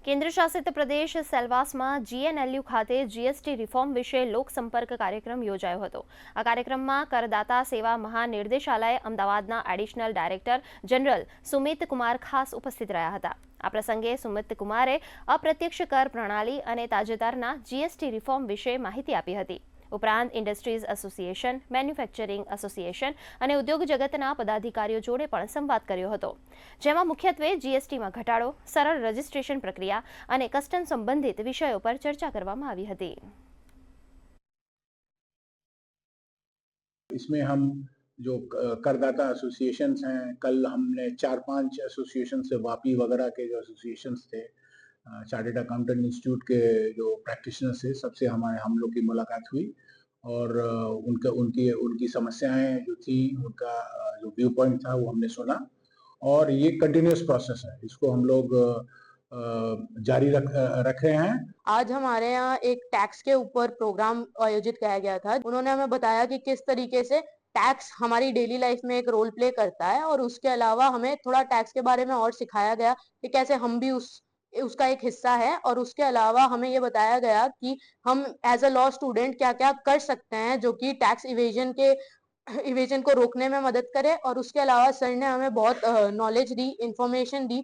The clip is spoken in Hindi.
કેન્દ્ર શાસિત પ્રદેશ સેલવાસમાં જીએનએલયુ ખાતે જીએસટી રિફોર્મ વિશે લોકસંપર્ક કાર્યક્રમ યોજાયો હતો. આ કાર્યક્રમમાં કરદાતા સેવા મહાનિર્દેશાલય અમદાવાદના additional director general Sumit Kumar ખાસ ઉપસ્થિત રહ્યા હતા. આ પ્રસંગે સુમિત કુમારે અપ્રત્યક્ષ કર પ્રણાલી અને તાજેતરના જીએસટી રિફોર્મ વિશે માહિતી આપી હતી. ઉપરાંત ઇન્ડસ્ટ્રીઝ એસોસિએશન, મેન્યુફેક્ચરિંગ એસોસિએશન અને ઉદ્યોગ જગતના પદાધિકારીઓ જોડે પણ સંવાદ કર્યો હતો, જેમાં મુખ્યત્વે જીએસટીમાં ઘટાડો, સરળ રજિસ્ટ્રેશન પ્રક્રિયા અને કસ્ટમ સંબંધિત વિષયો પર ચર્ચા કરવામાં આવી હતી. इसमें हम जो करदाता एसोसिएशंस हैं, कल हमने 4-5 एसोसिएशन से वापी वगैरह के जो एसोसिएशंस थे, चार्टर्ड अकाउंटेंट इंस्टीट्यूट के जो प्रैक्टिशनर्स थे, सबसे हम लोग की मुलाकात हुई और उनका उनकी उनकी समस्याएं जो थी, उनका जो व्यू पॉइंट था वो हमने सुना और ये कंटिन्यूस प्रोसेस है, इसको हम लोग जारी रख रहे हैं। आज हमारे यहाँ एक टैक्स के ऊपर प्रोग्राम आयोजित किया गया था। उन्होंने हमें बताया कि किस तरीके से टैक्स हमारी डेली लाइफ में एक रोल प्ले करता है और उसके अलावा हमें थोड़ा टैक्स के बारे में और सिखाया गया कि कैसे हम भी उसका एक हिस्सा है। और उसके अलावा हमें ये बताया गया कि हम एज अ लॉ स्टूडेंट क्या क्या कर सकते हैं जो कि टैक्स इवेजन को रोकने में मदद करे। और उसके अलावा सर ने हमें बहुत नॉलेज दी, इंफॉर्मेशन दी।